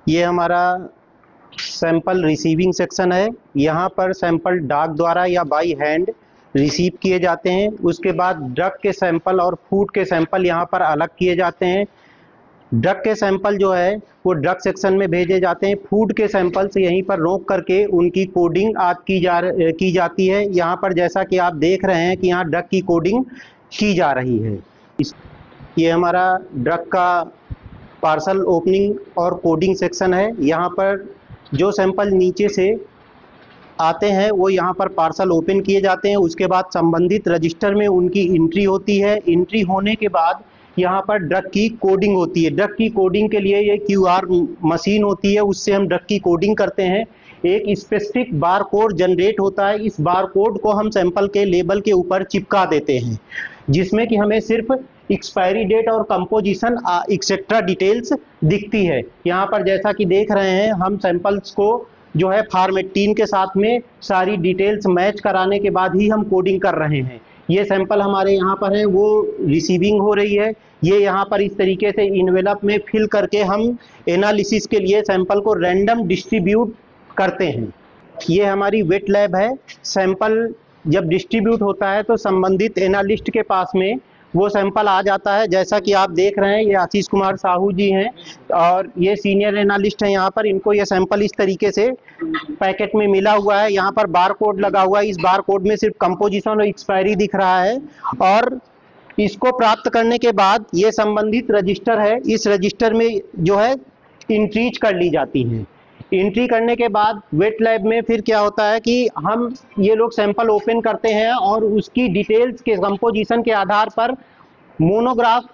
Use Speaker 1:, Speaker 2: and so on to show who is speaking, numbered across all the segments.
Speaker 1: ये हमारा sample receiving section है। यहाँ पर सैंपल डाक द्वारा या बाई हैंड रिसीव किए जाते हैं। उसके बाद ड्रग के सैंपल और फूड के सैंपल यहाँ पर अलग किए जाते हैं। ड्रग के सैंपल जो है वो ड्रग सेक्शन में भेजे जाते हैं। फूड के सैंपल से यहीं पर रोक करके उनकी कोडिंग आज की जाती है। यहाँ पर जैसा कि आप देख रहे हैं कि यहाँ ड्रग की कोडिंग की जा रही है। ये हमारा ड्रग का पार्सल ओपनिंग और कोडिंग सेक्शन है। यहाँ पर जो सैंपल नीचे से आते हैं वो यहाँ पर पार्सल ओपन किए जाते हैं। उसके बाद संबंधित रजिस्टर में उनकी एंट्री होती है। एंट्री होने के बाद यहाँ पर ड्रग की कोडिंग होती है। ड्रग की कोडिंग के लिए ये क्यूआर मशीन होती है, उससे हम ड्रग की कोडिंग करते हैं। एक स्पेसिफिक बार कोड जनरेट होता है। इस बार कोड को हम सैंपल के लेबल के ऊपर चिपका देते हैं, जिसमें कि हमें सिर्फ एक्सपायरी डेट और कंपोजिशन एक्सेट्रा डिटेल्स दिखती है। यहाँ पर जैसा कि देख रहे हैं हम सैंपल्स को जो है फॉर्मेटिन के साथ में सारी डिटेल्स मैच कराने के बाद ही हम कोडिंग कर रहे हैं। ये सैंपल हमारे यहाँ पर है वो रिसीविंग हो रही है। ये यहाँ पर इस तरीके से इन्वेलप में फिल करके हम एनालिसिस के लिए सैंपल को रैंडम डिस्ट्रीब्यूट करते हैं। ये हमारी वेट लैब है। सैंपल जब डिस्ट्रीब्यूट होता है तो संबंधित एनालिस्ट के पास में वो सैंपल आ जाता है। जैसा कि आप देख रहे हैं ये आशीष कुमार साहू जी हैं और ये सीनियर एनालिस्ट हैं यहाँ पर। इनको ये सैंपल इस तरीके से पैकेट में मिला हुआ है। यहाँ पर बार कोड लगा हुआ है। इस बार कोड में सिर्फ कंपोजिशन और एक्सपायरी दिख रहा है और इसको प्राप्त करने के बाद ये संबंधित रजिस्टर है, इस रजिस्टर में जो है एंट्रीज कर ली जाती हैं। एंट्री करने के बाद वेट लैब में फिर क्या होता है कि हम ये लोग सैंपल ओपन करते हैं और उसकी डिटेल्स के कंपोजिशन के आधार पर मोनोग्राफ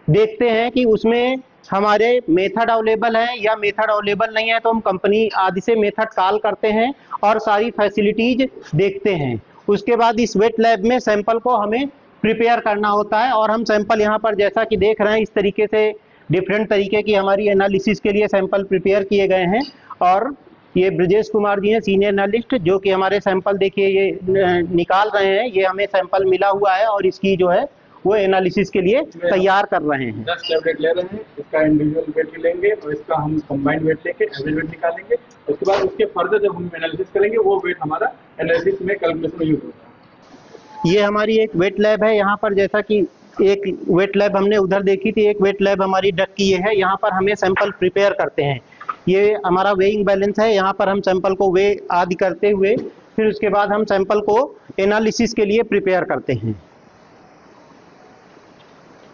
Speaker 1: देखते हैं कि उसमें हमारे मेथड अवेलेबल है या मेथड अवेलेबल नहीं है, तो हम कंपनी आदि से मेथड कॉल करते हैं और सारी फैसिलिटीज देखते हैं। उसके बाद इस वेट लैब में सैंपल को हमें प्रिपेयर करना होता है और हम सैंपल यहाँ पर जैसा कि देख रहे हैं इस तरीके से डिफरेंट तरीके की हमारी एनालिसिस के लिए सैंपल प्रिपेयर किए गए हैं। और ये ब्रजेश कुमार जी हैं सीनियर एनालिस्ट, जो कि हमारे सैंपल देखिए ये निकाल रहे हैं। ये हमें सैंपल मिला हुआ है और इसकी जो है वो एनालिसिस के लिए तैयार कर रहे हैं।
Speaker 2: 10 टैबलेट ले रहे हैं, इसका इंडिविजुअल वेट लेंगे और इसका हम कंबाइंड वेट लेके एवरेज वेट निकालेंगे। उसके बाद उसके फर्दर जब हम एनालिसिस करेंगे वो वेट हमारा एनालिसिस में कैलकुलेशन में यूज होगा।
Speaker 1: ये हमारी एक वेट लैब है। यहाँ पर जैसा कि एक वेट लैब हमने उधर देखी थी, एक वेट लैब हमारी ड्रग की ये है। यहाँ पर हमें सैंपल प्रिपेयर करते हैं। ये हमारा वेइंग बैलेंस है। यहाँ पर हम सैंपल को वे आदि करते हुए फिर उसके बाद हम सैंपल को एनालिसिस के लिए प्रिपेयर करते हैं।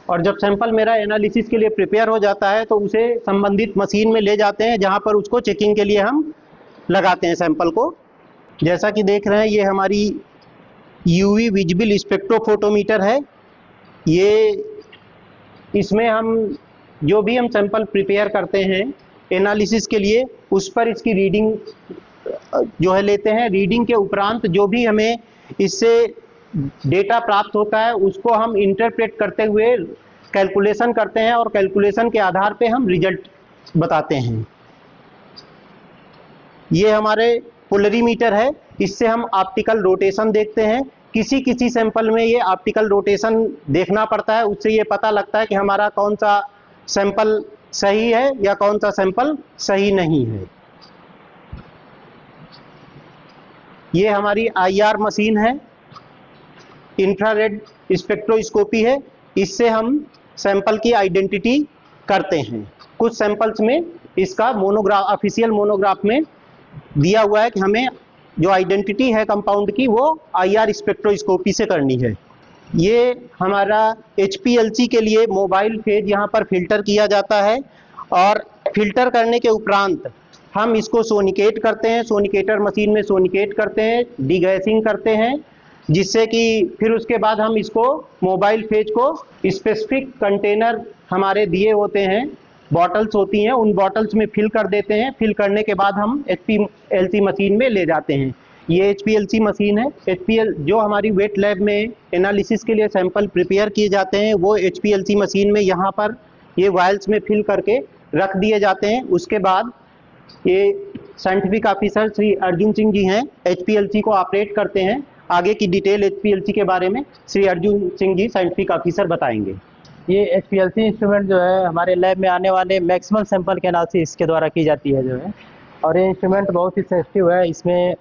Speaker 1: और जब सैंपल मेरा एनालिसिस के लिए प्रिपेयर हो जाता है तो उसे संबंधित मशीन में ले जाते हैं, जहाँ पर उसको चेकिंग के लिए हम लगाते हैं सैंपल को। जैसा कि देख रहे हैं ये हमारी यूवी विजिबल स्पेक्ट्रोफोटोमीटर है। ये इसमें हम जो भी हम सैंपल प्रिपेयर करते हैं एनालिसिस के लिए उस पर इसकी रीडिंग जो है लेते हैं। रीडिंग के उपरांत जो भी हमें इससे डेटा प्राप्त होता है उसको हम इंटरप्रेट करते हुए कैलकुलेशन करते हैं और कैलकुलेशन के आधार पे हम रिजल्ट बताते हैं। ये हमारे पोलरीमीटर है। इससे हम ऑप्टिकल रोटेशन देखते हैं। किसी किसी सैंपल में ये ऑप्टिकल रोटेशन देखना पड़ता है, उससे ये पता लगता है कि हमारा कौन सा सैंपल सही है या कौन सा सैंपल सही नहीं है। ये हमारी आईआर मशीन है, इंफ्रारेड स्पेक्ट्रोस्कोपी है। इससे हम सैंपल की आइडेंटिटी करते हैं। कुछ सैंपल्स में इसका मोनोग्राफ ऑफिशियल मोनोग्राफ में दिया हुआ है कि हमें जो आइडेंटिटी है कंपाउंड की वो आईआर स्पेक्ट्रोस्कोपी से करनी है। ये हमारा HPLC के लिए मोबाइल फेज यहाँ पर फिल्टर किया जाता है और फिल्टर करने के उपरांत हम इसको सोनिकेट करते हैं। सोनिकेटर मशीन में सोनिकेट करते हैं, डीगैसिंग करते हैं, जिससे कि फिर उसके बाद हम इसको मोबाइल फेज को स्पेसिफिक कंटेनर हमारे दिए होते हैं, बॉटल्स होती हैं, उन बॉटल्स में फिल कर देते हैं। फिल करने के बाद हम HPLC मशीन में ले जाते हैं। ये HPLC मशीन है। जो हमारी वेट लैब में एनालिसिस के लिए सैंपल प्रिपेयर किए जाते हैं वो HPLC मशीन में यहाँ पर ये वायल्स में फिल करके रख दिए जाते हैं। उसके बाद ये साइंटिफिक ऑफिसर श्री अर्जुन सिंह जी हैं, HPLC को ऑपरेट करते हैं। आगे की डिटेल HPLC के बारे में श्री अर्जुन सिंह जी साइंटिफिक ऑफिसर बताएंगे।
Speaker 3: ये HPLC इंस्ट्रूमेंट जो है हमारे लैब में आने वाले मैक्सिमम सैंपल के एनालिसिस इसके द्वारा की जाती है जो है, और ये इंस्ट्रूमेंट बहुत ही सेंसिटिव है। इसमें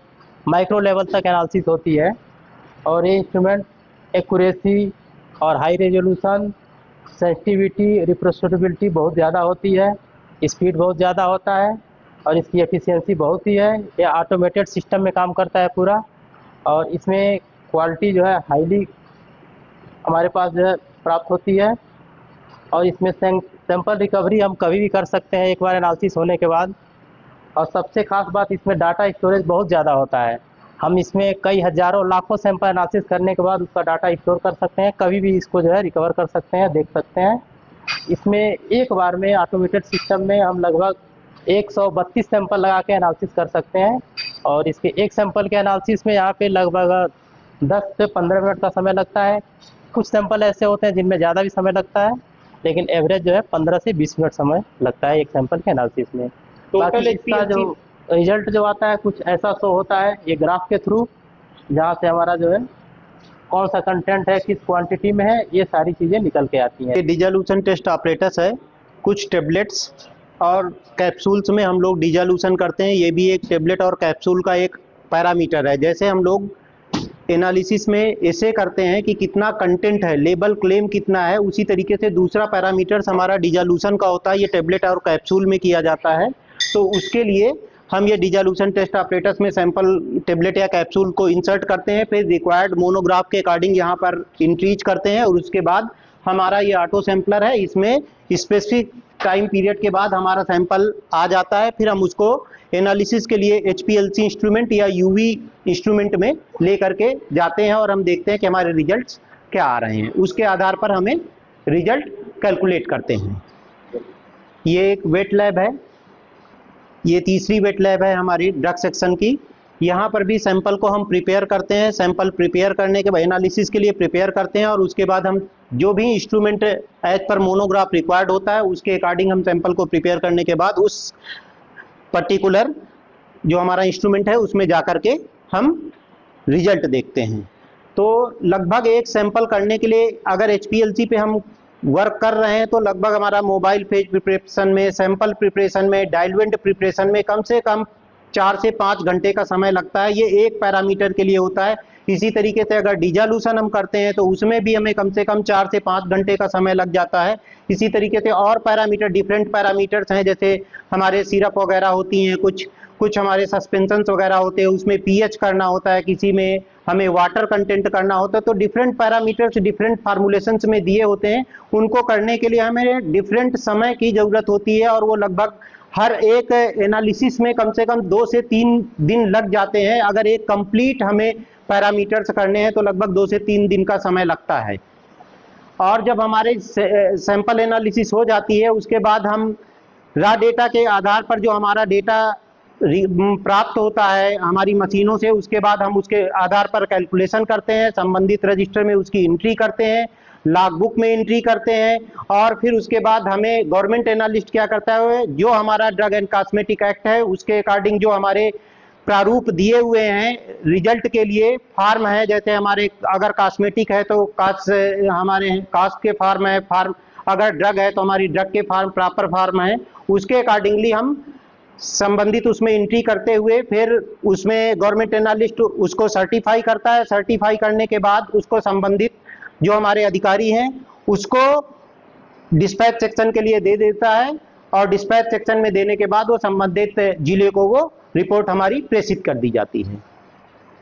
Speaker 3: माइक्रो लेवल तक एनालिसिस होती है, और ये इंस्ट्रूमेंट एक्यूरेसी और हाई रेजोल्यूशन, सेंसिटिविटी, रिप्रोड्यूसिबिलिटी बहुत ज़्यादा होती है, स्पीड बहुत ज़्यादा होता है, और इसकी एफिशिएंसी बहुत ही है। ये ऑटोमेटेड सिस्टम में काम करता है पूरा, और इसमें क्वालिटी जो है हाईली हमारे पास जो है प्राप्त होती है। और इसमें सैंपल रिकवरी हम कभी भी कर सकते हैं एक बार एनालिसिस होने के बाद। और सबसे खास बात, इसमें डाटा स्टोरेज बहुत ज़्यादा होता है। हम इसमें कई हज़ारों लाखों सैंपल एनालिसिस करने के बाद उसका डाटा स्टोर कर सकते हैं, कभी भी इसको जो है रिकवर कर सकते हैं, देख सकते हैं। इसमें एक बार में ऑटोमेटेड सिस्टम में हम लगभग 132 सैंपल लगा के एनालिसिस कर सकते हैं, और इसके एक सैंपल के एनालिसिस में यहाँ पे लगभग 10 से 15 मिनट का समय लगता है। कुछ सैंपल ऐसे होते हैं जिनमें ज़्यादा भी समय लगता है, लेकिन एवरेज जो है 15 से 20 मिनट समय लगता है एक सैंपल के एनालिसिस में। बाकी इसका जो रिजल्ट जो आता है कुछ ऐसा शो होता है ये ग्राफ के थ्रू, जहाँ से हमारा जो है कौन सा कंटेंट है, किस क्वांटिटी में है, ये सारी चीज़ें निकल के आती हैं।
Speaker 1: ये डिसोल्यूशन टेस्ट ऑपरेटस है। कुछ टेबलेट्स और कैप्सूल्स में हम लोग डिसोल्यूशन करते हैं। ये भी एक टेबलेट और कैप्सूल का एक पैरामीटर है। जैसे हम लोग एनालिसिस में ऐसे करते हैं कि कितना कंटेंट है, लेबल क्लेम कितना है, उसी तरीके से दूसरा पैरामीटर्स हमारा डिसोल्यूशन का होता है। ये टेबलेट और कैप्सूल में किया जाता है। तो उसके लिए हम ये डिसोल्यूशन टेस्ट ऑपरेटस में सैंपल टेबलेट या कैप्सूल को इंसर्ट करते हैं, फिर रिक्वायर्ड मोनोग्राफ के अकॉर्डिंग यहाँ पर इंट्रीज करते हैं, और उसके बाद हमारा ये ऑटो सैंपलर है। इसमें स्पेसिफिक टाइम पीरियड के बाद हमारा सैंपल आ जाता है। फिर हम उसको एनालिसिस के लिए HPLC इंस्ट्रूमेंट या UV इंस्ट्रूमेंट में ले करके जाते हैं, और हम देखते हैं कि हमारे रिजल्ट्स क्या आ रहे हैं। उसके आधार पर हमें रिजल्ट कैलकुलेट करते हैं। ये एक वेट लैब है। ये तीसरी वेट लैब है हमारी ड्रग सेक्शन की। यहाँ पर भी सैंपल को हम प्रिपेयर करते हैं। सैंपल प्रिपेयर करने के बाद एनालिसिस के लिए प्रिपेयर करते हैं, और उसके बाद हम जो भी instrument as per monograph required होता है उसके अकॉर्डिंग हम सैंपल को प्रिपेयर करने के बाद उस पर्टिकुलर जो हमारा इंस्ट्रूमेंट है उसमें जाकर के हम रिजल्ट देखते हैं। तो लगभग एक सैंपल करने के लिए अगर HPLC पे हम वर्क कर रहे हैं तो लगभग हमारा मोबाइल फेज प्रिपरेशन में, सैंपल प्रिपरेशन में, डाइल्यूएंट प्रिपरेशन में कम से कम 4 से 5 घंटे का समय लगता है। ये एक पैरामीटर के लिए होता है। इसी तरीके से अगर डिसोल्यूशन हम करते हैं तो उसमें भी हमें कम से कम 4 से 5 घंटे का समय लग जाता है। इसी तरीके से और पैरामीटर, डिफरेंट पैरामीटर्स हैं, जैसे हमारे सिरप वगैरह होती हैं, कुछ हमारे सस्पेंशंस वगैरह होते हैं, उसमें pH करना होता है, किसी में हमें वाटर कंटेंट करना होता है। तो डिफरेंट पैरामीटर्स डिफरेंट फार्मूलेशंस में दिए होते हैं। उनको करने के लिए हमें डिफरेंट समय की ज़रूरत होती है, और वो लगभग हर एक एनालिसिस में कम से कम 2 से 3 दिन लग जाते हैं। अगर एक कंप्लीट हमें पैरामीटर्स करने हैं तो लगभग 2 से 3 दिन का समय लगता है। और जब हमारे सैंपल एनालिसिस हो जाती है उसके बाद हम रॉ डेटा के आधार पर जो हमारा डेटा प्राप्त होता है हमारी मशीनों से, उसके बाद हम उसके आधार पर कैलकुलेशन करते हैं, संबंधित रजिस्टर में उसकी एंट्री करते हैं, लॉग बुक में एंट्री करते हैं, और फिर उसके बाद हमें गवर्नमेंट एनालिस्ट क्या करता है, जो हमारा ड्रग एंड कॉस्मेटिक एक्ट है उसके अकॉर्डिंग जो हमारे प्रारूप दिए हुए हैं रिजल्ट के लिए फार्म है, जैसे हमारे अगर कॉस्मेटिक है तो हमारे कास्ट के फार्म है, फार्म अगर ड्रग है तो हमारी ड्रग के फार्म प्रॉपर फार्म है, उसके अकॉर्डिंगली हम संबंधित उसमें एंट्री करते हुए फिर उसमें गवर्नमेंट एनालिस्ट उसको सर्टिफाई करता है। सर्टिफाई करने के बाद उसको संबंधित जो हमारे अधिकारी हैं उसको डिस्पैच सेक्शन के लिए दे देता है, और डिस्पैच सेक्शन में देने के बाद वो संबंधित जिले को वो रिपोर्ट हमारी प्रेषित कर दी जाती है।